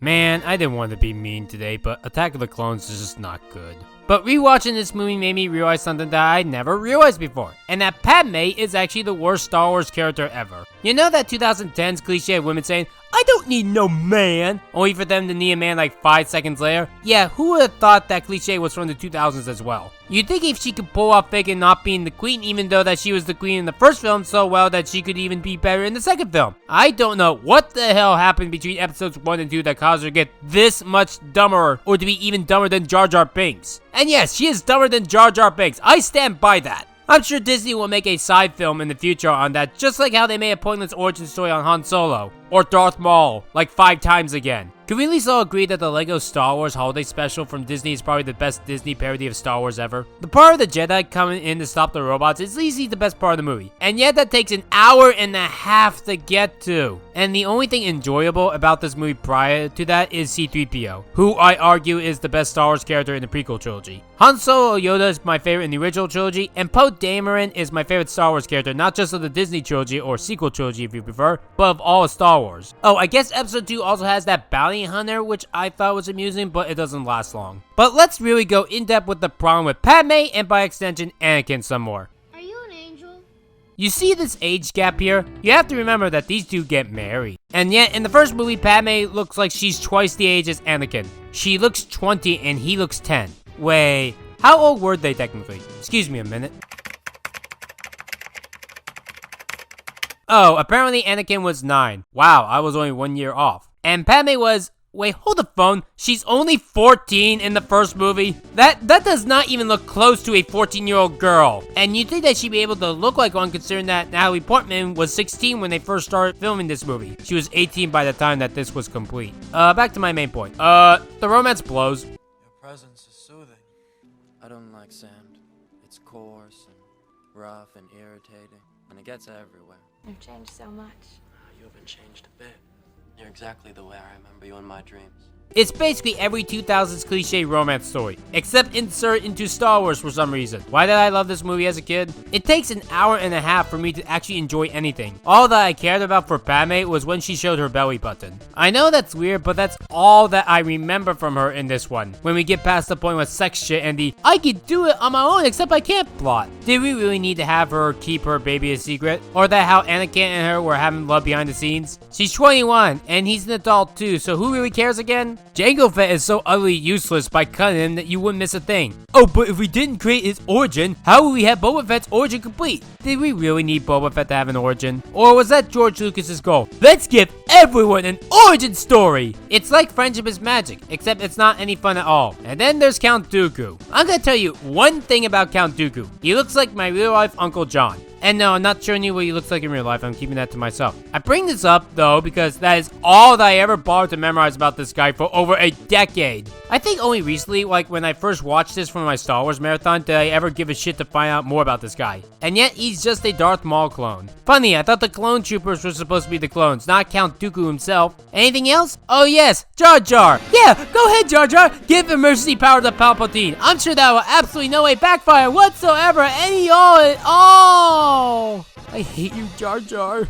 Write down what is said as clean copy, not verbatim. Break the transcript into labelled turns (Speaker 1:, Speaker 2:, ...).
Speaker 1: Man, I didn't want to be mean today, but Attack of the Clones is just not good. But rewatching this movie made me realize something that I never realized before, and that Padme is actually the worst Star Wars character ever. You know that 2010's cliche of women saying, "I don't need no man," only for them to need a man like 5 seconds later? Yeah, who would have thought that cliche was from the 2000s as well? You'd think if she could pull off faking not being the queen, even though that she was the queen in the first film so well, that she could even be better in the second film. I don't know what the hell happened between episodes 1 and 2 that caused her to get this much dumber, or to be even dumber than Jar Jar Binks. And yes, she is dumber than Jar Jar Binks. I stand by that. I'm sure Disney will make a side film in the future on that, just like how they made a pointless origin story on Han Solo, or Darth Maul, like 5 times again. Can we at least all agree that the LEGO Star Wars Holiday Special from Disney is probably the best Disney parody of Star Wars ever? The part of the Jedi coming in to stop the robots is easily the best part of the movie, and yet that takes an hour and a half to get to. And the only thing enjoyable about this movie prior to that is C-3PO, who I argue is the best Star Wars character in the prequel trilogy. Han Solo Yoda is my favorite in the original trilogy, and Poe Dameron is my favorite Star Wars character, not just of the Disney trilogy or sequel trilogy if you prefer, but of all of Star Wars. Oh, I guess episode 2 also has that bounty hunter, which I thought was amusing, but it doesn't last long. But let's really go in depth with the problem with Padme, and by extension, Anakin some more.
Speaker 2: Are you an angel?
Speaker 1: You see this age gap here? You have to remember that these two get married. And yet, in the first movie, Padme looks like she's twice the age as Anakin. She looks 20 and he looks 10. Wait, how old were they technically? Excuse me a minute. Oh, apparently Anakin was 9. Wow, I was only 1 year off. And Padme was... Wait, hold the phone. She's only 14 in the first movie? That does not even look close to a 14-year-old girl. And you'd think that she'd be able to look like one, considering that Natalie Portman was 16 when they first started filming this movie. She was 18 by the time that this was complete. Back to my main point. The romance blows.
Speaker 3: Your presence is soothing. I don't like sand. It's coarse and rough and irritating, and it gets everywhere.
Speaker 2: You've changed so much.
Speaker 3: You haven't changed a bit. You're exactly the way I remember you in my dreams.
Speaker 1: It's basically every 2000s cliche romance story, except insert into Star Wars for some reason. Why did I love this movie as a kid? It takes an hour and a half for me to actually enjoy anything. All that I cared about for Padme was when she showed her belly button. I know that's weird, but that's all that I remember from her in this one. When we get past the point with sex shit and the "I could do it on my own except I can't" plot. Did we really need to have her keep her baby a secret? Or that how Anakin and her were having love behind the scenes? She's 21, and he's an adult too, so who really cares again? Jango Fett is so utterly useless by cutting him that you wouldn't miss a thing. Oh, but if we didn't create his origin, how would we have Boba Fett's origin complete? Did we really need Boba Fett to have an origin? Or was that George Lucas's goal? Let's give everyone an origin story! It's like Friendship is Magic, except it's not any fun at all. And then there's Count Dooku. I'm gonna tell you one thing about Count Dooku. He looks like my real life Uncle John. And no, I'm not showing you what he looks like in real life. I'm keeping that to myself. I bring this up, though, because that is all that I ever bothered to memorize about this guy for over a decade. I think only recently, like when I first watched this from my Star Wars marathon, did I ever give a shit to find out more about this guy. And yet, he's just a Darth Maul clone. Funny, I thought the clone troopers were supposed to be the clones, not Count Dooku himself. Anything else? Oh yes, Jar Jar. Yeah, go ahead, Jar Jar. Give emergency power to Palpatine. I'm sure that will absolutely no way backfire whatsoever. Any all at all. I hate you, Jar Jar.